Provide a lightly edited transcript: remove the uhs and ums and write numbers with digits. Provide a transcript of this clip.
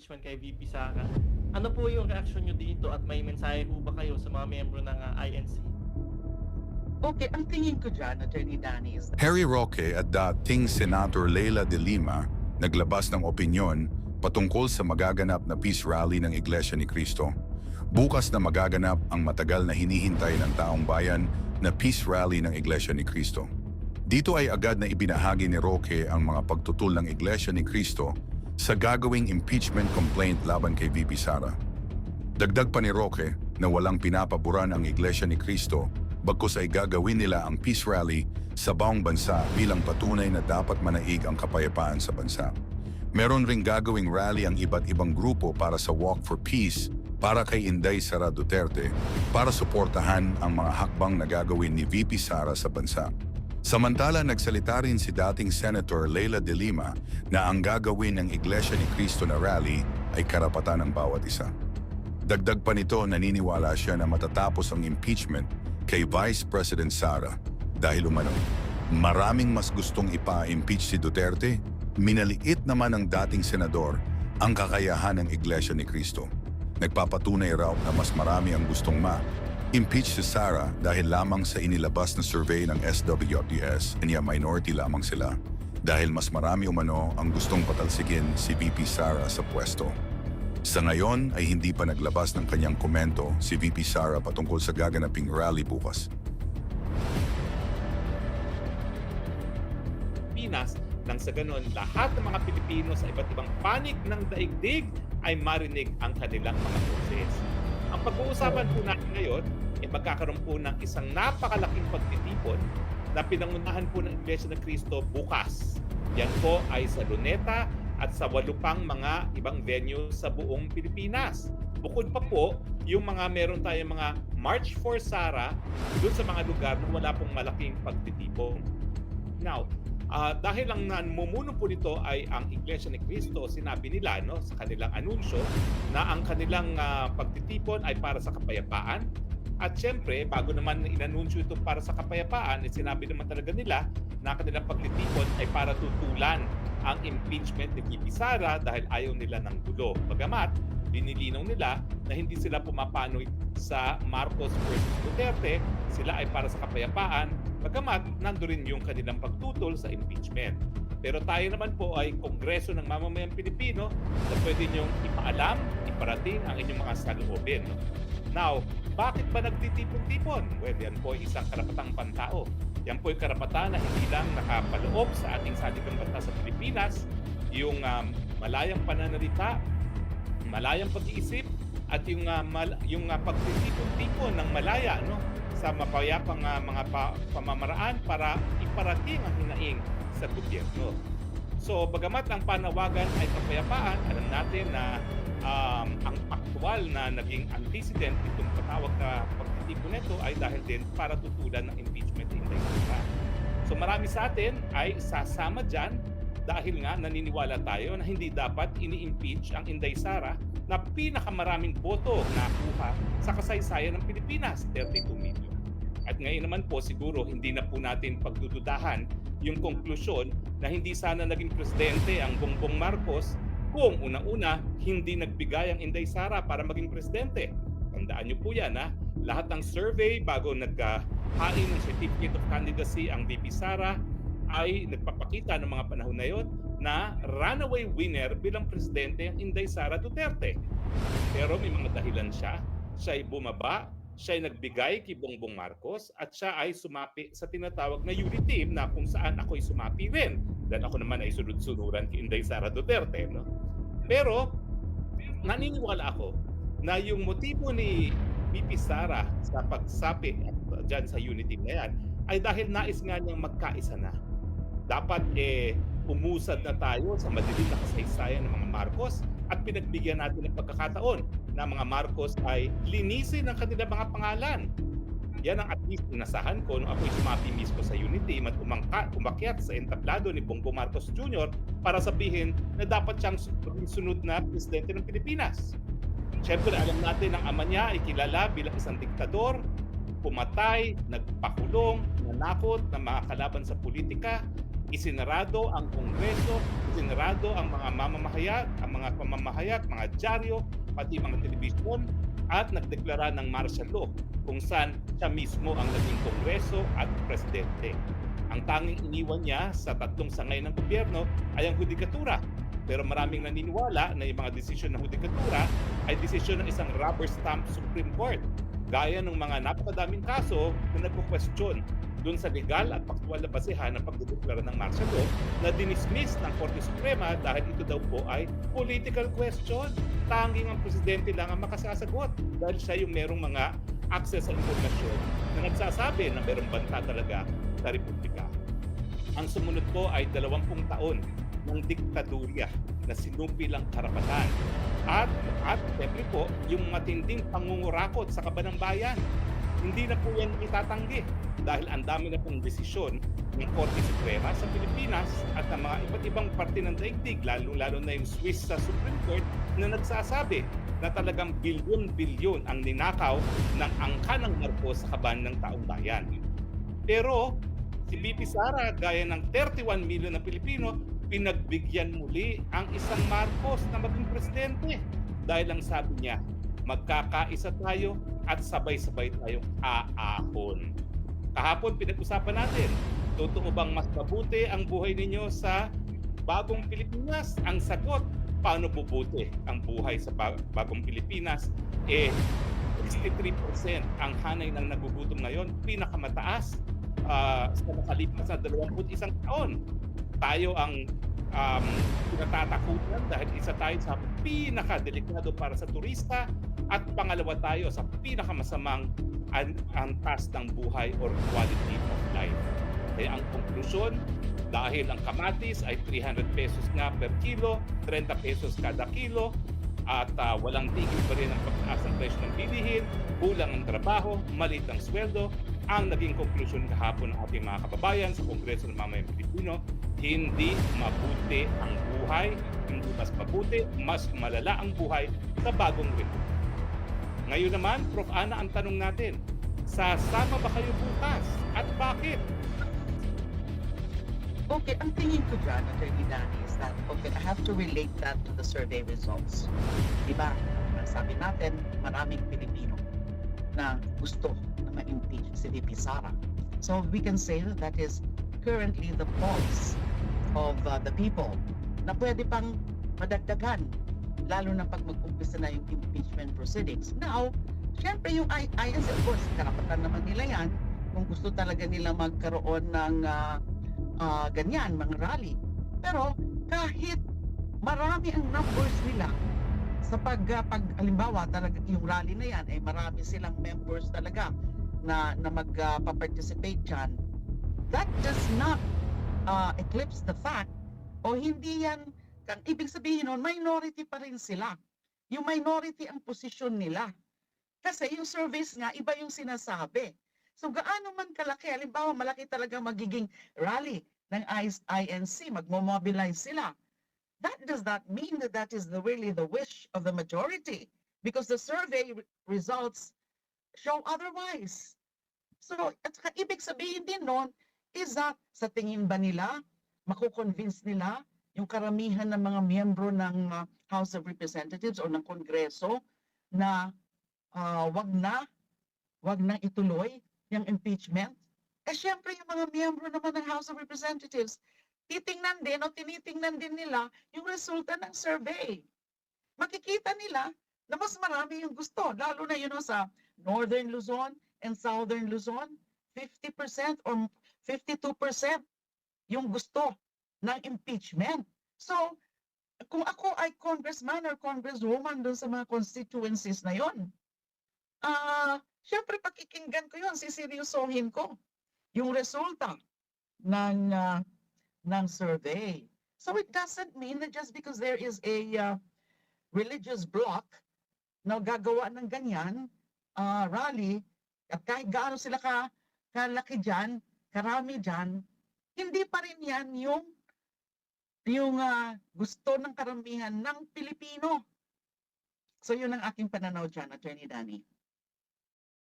impeachment kay VP Sara. Ano po yung reaksyon nyo dito at may mensahe po ba kayo sa mga miyembro ng INC? Okay, ang tingin ko dyan, Attorney Danny, is Harry Roque at dating Senator Leila de Lima naglabas ng opinyon patungkol sa magaganap na peace rally ng Iglesia ni Cristo. Bukas na magaganap ang matagal na hinihintay ng taong bayan na peace rally ng Iglesia ni Cristo. Dito ay agad na ibinahagi ni Roque ang mga pagtutul ng Iglesia ni Cristo sa gagawing impeachment complaint laban kay VP Sara. Dagdag pa ni Roque na walang pinapaboran ang Iglesia ni Cristo bagkus ay gagawin nila ang peace rally sa buong bansa bilang patunay na dapat manaig ang kapayapaan sa bansa. Meron ring gagawing rally ang iba't ibang grupo para sa Walk for Peace para kay Inday Sara Duterte para suportahan ang mga hakbang na gagawin ni VP Sara sa bansa. Samantala, nagsalita rin si dating Senator Leila de Lima na ang gagawin ng Iglesia ni Cristo na rally ay karapatan ng bawat isa. Dagdag pa nito, naniniwala siya na matatapos ang impeachment kay Vice President Sara dahil umano, maraming mas gustong ipa-impeach si Duterte, minaliit naman ng dating senador ang kakayahan ng Iglesia ni Cristo. Nagpapatunay raw na mas marami ang gustong impeach si Sara dahil lamang sa inilabas na survey ng SWPS, niya minority lamang sila dahil mas marami umano ang gustong patalsikin si VP Sara sa pwesto. Sa ngayon ay hindi pa naglabas ng kanyang komento si VP Sara patungkol sa gaganaping rally bukas. Pinas nang sa ganon lahat ng mga Pilipino sa iba't ibang panig ng daigdig ay marinig ang kanilang mga boses. Ang pag-uusapan po natin ngayon ay magkakaroon po ng isang napakalaking pagtitipon na pinangunahan po ng Iglesia ng Cristo bukas. Yan po ay sa Luneta at sa 8 pang mga ibang venue sa buong Pilipinas. Bukod pa po, yung mga meron tayong mga March for Sara doon sa mga lugar na wala pong malaking pagtitipon. Now, dahil ang namumuno po nito ay ang Iglesia ni Cristo, sinabi nila sa kanilang anunsyo na ang kanilang pagtitipon ay para sa kapayapaan. At syempre, bago naman inanunsyo ito para sa kapayapaan, sinabi naman talaga nila na kanilang pagtitipon ay para tutulan ang impeachment ni VP Sara dahil ayaw nila ng gulo. Bagamat, linilinaw nila na hindi sila pumapanoy sa Marcos versus Duterte, sila ay para sa kapayapaan, bagamat nando rin yung kanilang pagtutol sa impeachment. Pero tayo naman po ay Kongreso ng Mamamayang Pilipino na pwede niyong ipaalam, iparating ang inyong mga saloobin. Now, bakit ba nagtitipon-tipon? Well, yan po ay isang karapatang pantao. Yan po ay karapatan na hindi lang nakapaloob sa ating saligang bansa sa Pilipinas, yung malayang pananalita, malayang pag-iisip, at yung pagtitipon-tipon ng malaya sa mapayapang mga pamamaraan para iparating ang hinaing sa gobyerno. So, bagamat ang panawagan ay kapayapaan, alam natin na ang aktual na naging antecedent itong patawag na pagtitipon nito ay dahil din para tutulan ng impeachment ni Inday Sara. So marami sa atin ay sasama dyan dahil nga naniniwala tayo na hindi dapat ini-impeach ang Inday Sara na pinakamaraming boto nakuha sa kasaysayan ng Pilipinas, 32 million. At ngayon naman po siguro hindi na po natin pagdududahan yung konklusyon na hindi sana naging presidente ang Bongbong Marcos kung una-una hindi nagbigay ang Inday Sara para maging presidente. Tandaan niyo po yan lahat ng survey bago naghain ng Certificate of Candidacy ang VP Sara ay nagpapakita ng mga panahon na yon na runaway winner bilang presidente ang Inday Sara Duterte. Pero may mga dahilan siya ay bumaba, siya ay nagbigay kay Bongbong Marcos at siya ay sumapi sa tinatawag na unity team na kung saan ako ay sumapi rin. Dahil ako naman ay sunod-sunuran kay Inday Sara Duterte. Pero naniniwala ako na yung motibo ni VP Sara sa pagsapi at dyan sa unity na yan ay dahil nais nga niyang magkaisa na. Dapat umusad na tayo sa madilim na kasaysayan ng mga Marcos at pinagbigyan natin ng pagkakataon na mga Marcos ay linisin ang kanilang mga pangalan. Yan ang at least inasahan ko nung ako'y sumapi mismo sa unity at umakyat sa entablado ni Bongbong Marcos Jr. para sabihin na dapat siyang sunod na presidente ng Pilipinas. Siyempre, alam natin ang ama niya ay kilala bilang isang diktador, pumatay, nagpakulong, nanakot ng mga kalaban sa politika. Isinarado ang Kongreso, isinarado ang mga mamamahayag, ang mga pamamahayag, mga dyaryo, pati mga telebisyon, at nagdeklara ng martial law kung saan siya mismo ang naging Kongreso at Presidente. Ang tanging iniwan niya sa tatlong sangay ng gobyerno ay ang hudikatura. Pero maraming naniniwala na yung mga desisyon ng hudikatura ay desisyon ng isang rubber stamp Supreme Court. Gaya ng mga napakadaming kaso na nagpo-question doon sa legal at faktual na basehan ng pagdedeklara ng martial law na dinismiss ng Korte Suprema dahil ito daw po ay political question. Tanging ang presidente lang ang makasasagot dahil siya yung merong mga access sa informasyon na nagsasabi na merong banta talaga sa Republika. Ang sumunod po ay 20 taon ng diktadurya na sinupilang karapatan. At siyempre po, yung matinding pangungurakot sa kaban ng bayan. Hindi na po yan itatanggi dahil ang dami na pong desisyon ng Korte Suprema sa Pilipinas at ng mga iba't ibang parte ng daigdig, lalo na yung Swiss sa Supreme Court na nagsasabi na talagang bilyon-bilyon ang ninakaw ng angka ng Marcos sa kaban ng taong bayan. Pero si BP Sara, gaya ng 31 million na Pilipino, pinagbigyan muli ang isang Marcos na maging presidente dahil lang sabi niya, magkakaisa tayo at sabay-sabay tayong aahon. Kahapon pinag-usapan natin, totoo bang mas mabuti ang buhay ninyo sa bagong Pilipinas? Ang sagot, paano bubuti ang buhay sa bagong Pilipinas? 63% ang hanay ng nagugutom ngayon, pinakamataas sa nakalipas na 21 taon. Tayo ang pinatatakutan dahil isa tayo sa pinakadelikado para sa turista at pangalawa tayo sa pinakamasamang antas ng buhay or quality of life. Kaya ang konklusyon, dahil ang kamatis ay 300 pesos nga per kilo, 30 pesos kada kilo, at walang tigil pa rin ang pagtaas ng presyo ng bilihin, kulang ang trabaho, maliit ang sweldo, ang naging konklusyon kahapon ng ating mga kababayan sa Kongreso ng Mamayang Pilipino, hindi mabuti ang buhay, hindi mas mabuti, mas malala ang buhay sa bagong republika. Ngayon naman, Prof. Ana, ang tanong natin, sasama ba kayo bukas at bakit? Okay, ang tingin ko dyan, Attorney Danny, is that, okay, I have to relate that to the survey results. Diba? Sabi natin, maraming Pilipino na gusto na ma-impeach si VP Sara. So we can say that that is currently the pulse of the people na pwede pang madagdagan, lalo na pag mag-umpisa na yung impeachment proceedings. Now, syempre yung INC, of course, karapatan naman nila yan kung gusto talaga nila magkaroon ng ganyan, mga rally. Pero kahit marami ang numbers nila sa halimbawa talaga yung rally na yan, marami silang members talaga na magpa-participate dyan, that does not eclipse the fact o hindi yan, ibig sabihin nun, minority pa rin sila. Yung minority ang posisyon nila. Kasi yung surveys nga, iba yung sinasabi. So gaano man kalaki, halimbawa malaki talaga magiging rally ng INC, magmo-mobilize sila. That does not mean that that is really the wish of the majority because the survey results show otherwise. So, at saka ibig sabihin din nun is that sa tingin ba nila, makukonvince nila yung karamihan ng mga miyembro ng House of Representatives o ng Kongreso na wag na ituloy yung impeachment? Syempre yung mga miyembro naman ng House of Representatives, titingnan din o tinitingnan din nila yung resulta ng survey. Makikita nila na mas marami yung gusto, lalo na yun sa Northern Luzon and Southern Luzon, 50% or 52% yung gusto ng impeachment. So, kung ako ay congressman or congresswoman dun sa mga constituencies na yun, syempre pakikinggan ko yun, siseryosohin ko yung resulta ng survey. So it doesn't mean that just because there is a religious bloc na gagawa ng ganyan rally, at kahit gaano sila kalaki dyan, karami dyan, hindi pa rin yan yung gusto ng karamihan ng Pilipino. So yun ang aking pananaw dyan, Attorney Danny.